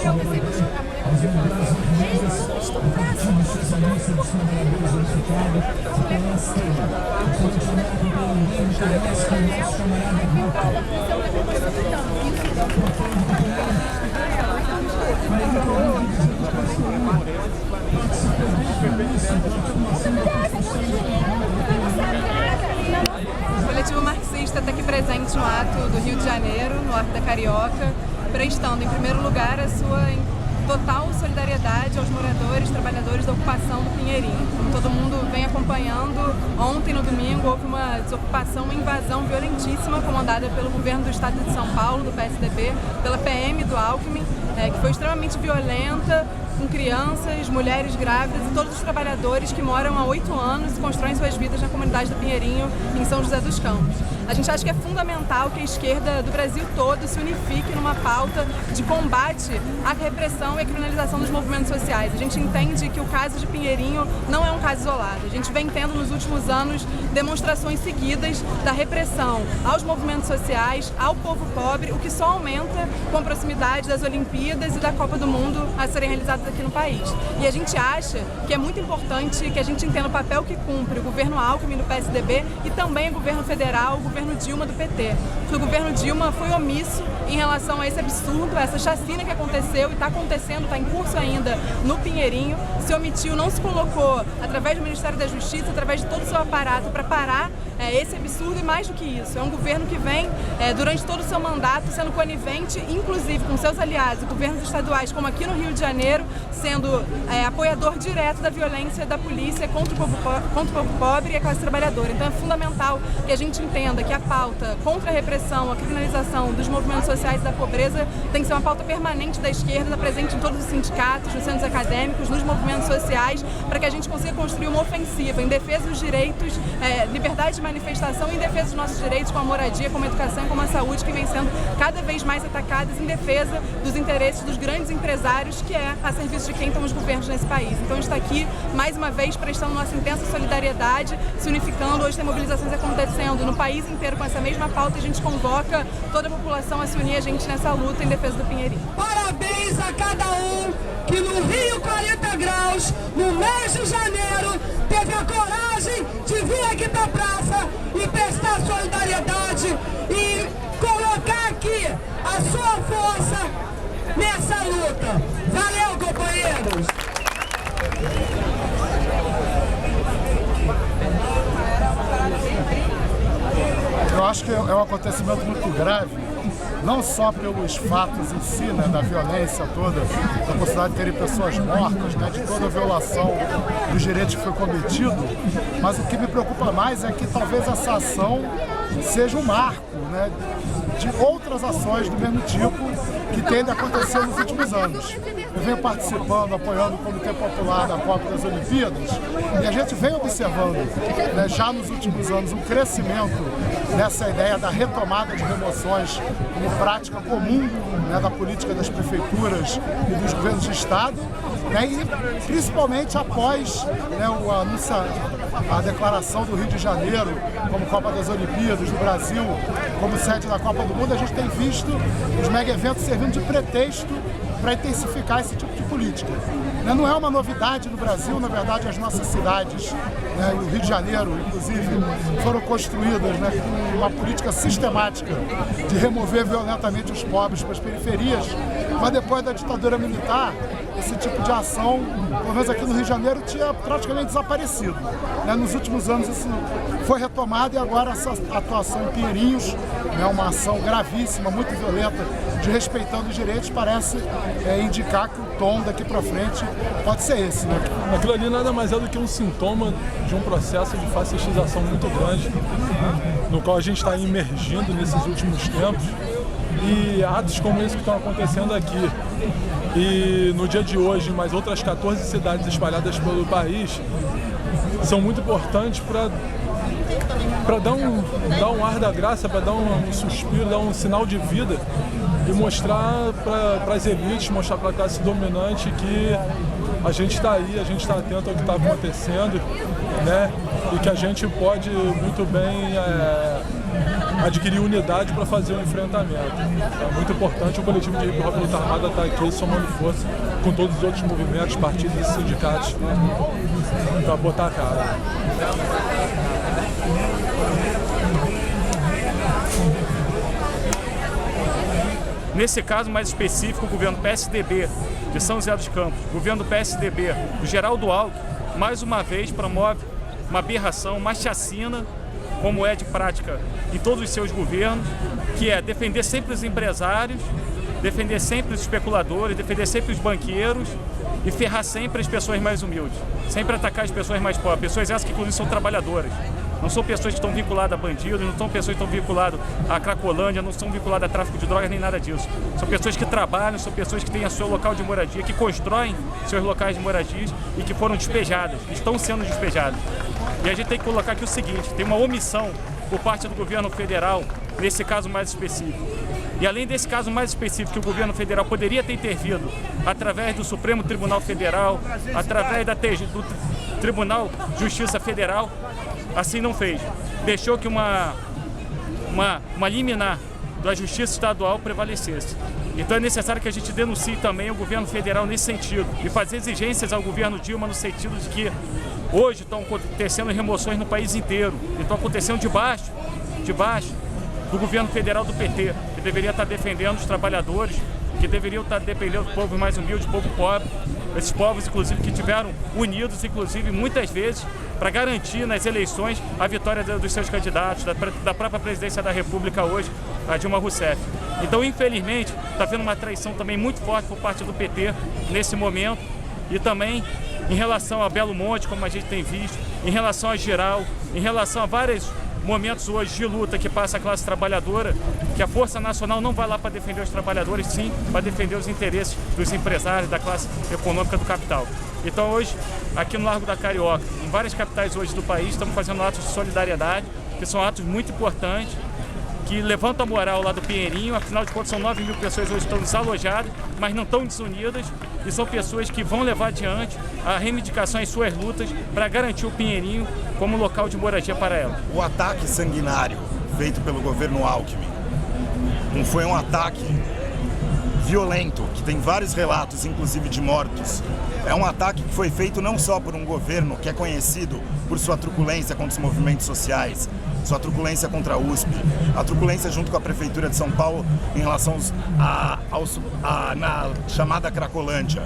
O coletivo marxista está aqui presente no ato do Rio de Janeiro, no Arco da Carioca, prestando em primeiro lugar a sua total solidariedade aos moradores, trabalhadores da ocupação do Pinheirinho. Como todo mundo vem acompanhando, ontem no domingo houve uma desocupação, uma invasão violentíssima comandada pelo governo do estado de São Paulo, do PSDB, pela PM do Alckmin, que foi extremamente violenta, com crianças, mulheres grávidas e todos os trabalhadores que moram há 8 anos e constroem suas vidas na comunidade do Pinheirinho, em São José dos Campos. A gente acha que é fundamental que a esquerda do Brasil todo se unifique numa pauta de combate à repressão e à criminalização dos movimentos sociais. A gente entende que o caso de Pinheirinho não é um caso isolado. A gente vem tendo nos últimos anos demonstrações seguidas da repressão aos movimentos sociais, ao povo pobre, o que só aumenta com a proximidade das Olimpíadas e da Copa do Mundo a serem realizadas aqui no país. E a gente acha que é muito importante que a gente entenda o papel que cumpre o governo Alckmin do PSDB e também o governo federal, o governo Dilma do PT. Porque o governo Dilma foi omisso em relação a esse absurdo, essa chacina que aconteceu e está acontecendo, está em curso ainda no Pinheirinho, se omitiu, não se colocou através do Ministério da Justiça, através de todo o seu aparato para parar esse absurdo e mais do que isso. É um governo que vem, durante todo o seu mandato, sendo conivente, inclusive com seus aliados, governos estaduais, como aqui no Rio de Janeiro, sendo apoiador direto da violência da polícia contra o povo pobre e a classe trabalhadora. Então é fundamental que a gente entenda que a pauta contra a repressão, a criminalização dos movimentos sociais e da pobreza tem que ser uma pauta permanente da esquerda, presente em todos os sindicatos, nos centros acadêmicos, nos movimentos sociais, para que a gente consiga construir uma ofensiva em defesa dos direitos, liberdade de manifestação e em defesa dos nossos direitos, como a moradia, como a educação e como a saúde, que vem sendo cada vez mais atacadas em defesa dos interesses dos grandes empresários, que é a serviço de quem estão os governos nesse país. Então a gente está aqui, mais uma vez, prestando nossa intensa solidariedade, se unificando. Hoje tem mobilizações acontecendo no país inteiro com essa mesma pauta e a gente convoca toda a população a se unir a gente nessa luta em defesa do Pinheirinho. Parabéns a cada um que no Rio 40 Graus, no mês de janeiro, teve a coragem de vir aqui para a praça e prestar solidariedade e colocar aqui a sua força nessa luta. Valeu, companheiros! Eu acho que é um acontecimento muito grave, não só pelos fatos em si, né, da violência toda, da possibilidade de terem pessoas mortas, né, de toda a violação dos direitos que foi cometido, mas o que me preocupa mais é que talvez essa ação seja um marco, né, de outras ações do mesmo tipo que tendem a acontecer nos últimos anos. Eu venho participando, apoiando o Comitê Popular da Copa das Olimpíadas e a gente vem observando, né, já nos últimos anos um crescimento nessa ideia da retomada de remoções como prática comum, né, da política das prefeituras e dos governos de estado, né, e principalmente após, né, o anúncio, a declaração do Rio de Janeiro como Copa das Olimpíadas, do Brasil como sede da Copa do Mundo, a gente tem visto os mega-eventos servindo de pretexto para intensificar esse tipo de política. Não é uma novidade no Brasil, na verdade as nossas cidades, né, o Rio de Janeiro, inclusive, foram construídas, né, com uma política sistemática de remover violentamente os pobres para as periferias, mas depois da ditadura militar, esse tipo de ação, pelo menos aqui no Rio de Janeiro, tinha praticamente desaparecido. Né, nos últimos anos isso foi retomado e agora essa atuação em Pinheirinhos, né, uma ação gravíssima, muito violenta, de respeitando os direitos, parece indicar que o tom daqui para frente pode ser esse. Né? Aquilo ali nada mais é do que um sintoma de um processo de fascistização muito grande, no qual a gente está imergindo nesses últimos tempos, e atos como esse que estão acontecendo aqui. E no dia de hoje, mais outras 14 cidades espalhadas pelo país, são muito importantes para dar um ar da graça, para dar um suspiro, dar um sinal de vida e mostrar para as elites, mostrar para a classe dominante que a gente está aí, a gente está atento ao que está acontecendo, né? E que a gente pode muito bem adquirir unidade para fazer o enfrentamento. É muito importante o coletivo de hip hop luta armada estar aqui somando força com todos os outros movimentos, partidos e sindicatos para botar a cara. Nesse caso mais específico, o governo PSDB de São José dos Campos, o governo do PSDB do Geraldo Alckmin, mais uma vez promove uma aberração, uma chacina, como é de prática em todos os seus governos, que é defender sempre os empresários, defender sempre os especuladores, defender sempre os banqueiros e ferrar sempre as pessoas mais humildes, sempre atacar as pessoas mais pobres, pessoas essas que inclusive são trabalhadoras. Não são pessoas que estão vinculadas a bandidos, não são pessoas que estão vinculadas a Cracolândia, não são vinculadas a tráfico de drogas, nem nada disso. São pessoas que trabalham, são pessoas que têm o seu local de moradia, que constroem seus locais de moradia e que foram despejadas, estão sendo despejadas. E a gente tem que colocar aqui o seguinte, tem uma omissão por parte do governo federal, nesse caso mais específico. E além desse caso mais específico, que o governo federal poderia ter intervido através do Supremo Tribunal Federal, através do Tribunal de Justiça Federal, assim não fez. Deixou que uma liminar da Justiça Estadual prevalecesse. Então é necessário que a gente denuncie também o governo federal nesse sentido e fazer exigências ao governo Dilma no sentido de que hoje estão acontecendo remoções no país inteiro e estão acontecendo debaixo do governo federal do PT, que deveria estar defendendo os trabalhadores, que deveriam estar defendendo o povo mais humilde, o povo pobre, esses povos, inclusive, que tiveram unidos, inclusive, muitas vezes, para garantir nas eleições a vitória dos seus candidatos, da própria presidência da República hoje, a Dilma Rousseff. Então, infelizmente, está havendo uma traição também muito forte por parte do PT nesse momento e também em relação a Belo Monte, como a gente tem visto, em relação a Giral, em relação a vários momentos hoje de luta que passa a classe trabalhadora, que a Força Nacional não vai lá para defender os trabalhadores, sim, para defender os interesses dos empresários, da classe econômica do capital. Então hoje, aqui no Largo da Carioca, em várias capitais hoje do país, estamos fazendo atos de solidariedade, que são atos muito importantes, que levantam a moral lá do Pinheirinho. Afinal de contas, são 9 mil pessoas hoje que estão desalojadas, mas não estão desunidas, e são pessoas que vão levar adiante a reivindicação e suas lutas para garantir o Pinheirinho como local de moradia para ela. O ataque sanguinário feito pelo governo Alckmin não foi um ataque violento, que tem vários relatos, inclusive de mortos. É um ataque que foi feito não só por um governo que é conhecido por sua truculência contra os movimentos sociais, sua truculência contra a USP, a truculência junto com a Prefeitura de São Paulo em relação na chamada Cracolândia.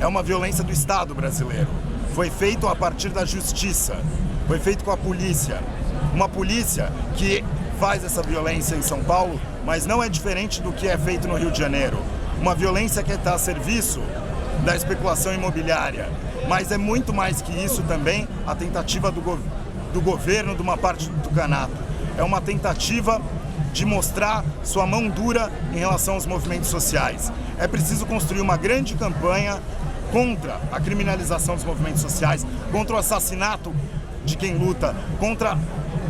É uma violência do Estado brasileiro. Foi feito a partir da justiça, foi feito com a polícia. Uma polícia que faz essa violência em São Paulo, mas não é diferente do que é feito no Rio de Janeiro. Uma violência que está a serviço da especulação imobiliária. Mas é muito mais que isso também a tentativa do governo, de uma parte do tucanato. É uma tentativa de mostrar sua mão dura em relação aos movimentos sociais. É preciso construir uma grande campanha contra a criminalização dos movimentos sociais, contra o assassinato de quem luta, contra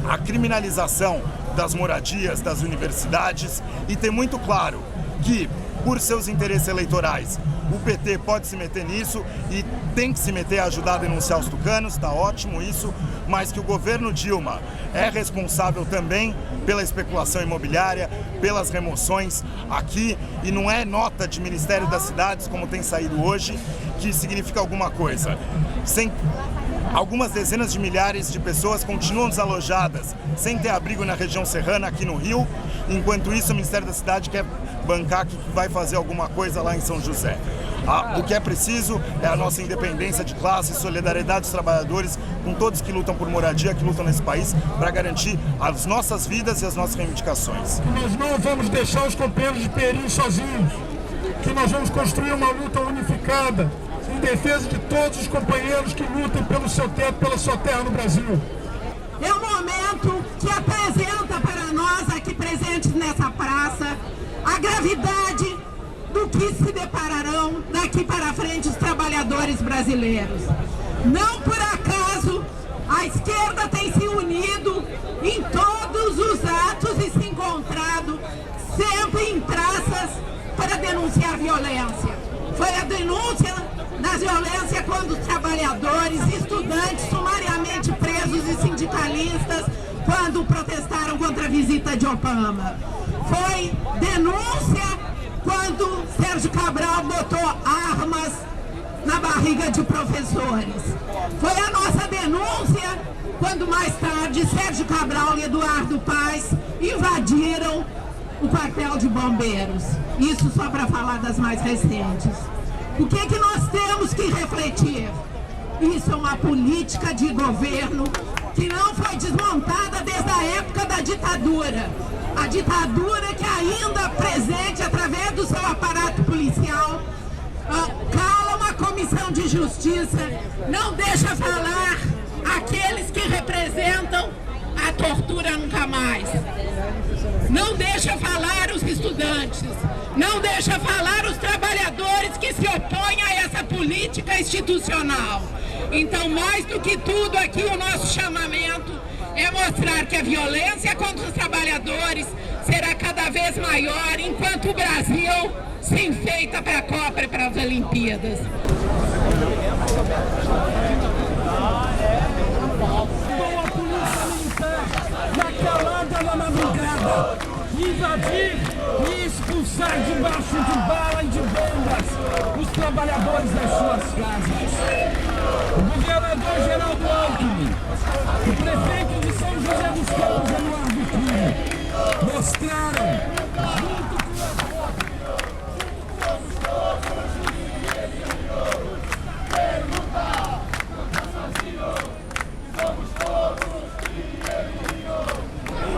a criminalização das moradias, das universidades, e ter muito claro que, por seus interesses eleitorais, o PT pode se meter nisso e tem que se meter a ajudar a denunciar os tucanos, está ótimo isso, mas que o governo Dilma é responsável também pela especulação imobiliária, pelas remoções aqui, e não é nota de Ministério das Cidades, como tem saído hoje, que significa alguma coisa. Algumas dezenas de milhares de pessoas continuam desalojadas, sem ter abrigo na região serrana, aqui no Rio. Enquanto isso, o Ministério da Cidade quer bancar que vai fazer alguma coisa lá em São José. O que é preciso é a nossa independência de classe, solidariedade dos trabalhadores com todos que lutam por moradia, que lutam nesse país, para garantir as nossas vidas e as nossas reivindicações. Nós não vamos deixar os companheiros de Pinheirinho sozinhos, que nós vamos construir uma luta unificada, em defesa de todos os companheiros que lutam pelo seu teto, pela sua terra no Brasil. É um momento que apresenta para nós aqui presentes nessa praça a gravidade do que se depararão daqui para frente os trabalhadores brasileiros. Não por acaso a esquerda tem se unido em todos os atos e se encontrado sempre em praças para denunciar violência. Foi a denúncia da violência quando os trabalhadores, estudantes sumariamente presos e sindicalistas quando protestaram contra a visita de Obama. Foi denúncia quando Sérgio Cabral botou armas na barriga de professores. Foi a nossa denúncia quando mais tarde Sérgio Cabral e Eduardo Paes invadiram o quartel de bombeiros. Isso só para falar das mais recentes. O que que nós temos que refletir? Isso é uma política de governo que não foi desmontada desde a época da ditadura. A ditadura que ainda presente através do seu aparato policial, cala uma comissão de justiça, não deixa falar aqueles que representam a tortura nunca mais. Não deixa falar os estudantes, não deixa falar os trabalhadores que se opõem a essa política institucional. Então, mais do que tudo aqui, o nosso chamamento é mostrar que a violência contra os trabalhadores será cada vez maior enquanto o Brasil se enfeita para a Copa e para as Olimpíadas. Com a polícia militar na calada na madrugada, invadir e expulsar debaixo de bala e de bombas os trabalhadores das suas casas. O governador Geraldo Alckmin, o prefeito de São José dos Campos, Eduardo Cunha, mostraram, junto com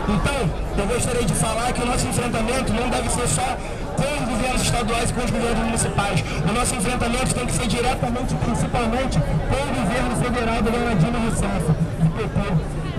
Então, eu gostaria de falar que o nosso enfrentamento não deve ser só com os governos estaduais e com os governos municipais. O nosso enfrentamento tem que ser diretamente, principalmente, com o governo federal do Dona Dilma Rousseff, do PT.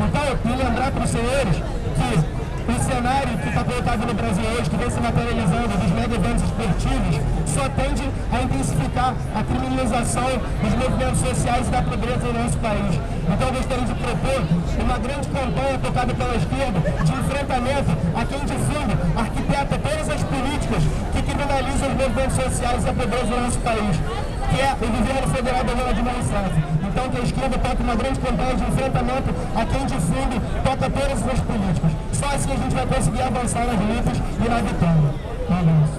Então, eu queria lembrar para os senhores que o cenário que está colocado no Brasil hoje, que vem se materializando dos mega eventos esportivos, só tende a intensificar a criminalização dos movimentos sociais e da pobreza no nosso país. Então eu gostaria de propor uma grande campanha tocada pela esquerda de enfrentamento a quem de fundo arquiteta todas as políticas que criminalizam os movimentos sociais e a pobreza no nosso país, que é o governo federal da Dona Dilma Rousseff. Então que a esquerda toque uma grande campanha de enfrentamento a quem de fundo toca todas as políticas. Só assim a gente vai conseguir avançar nas lutas e na vitória. É isso.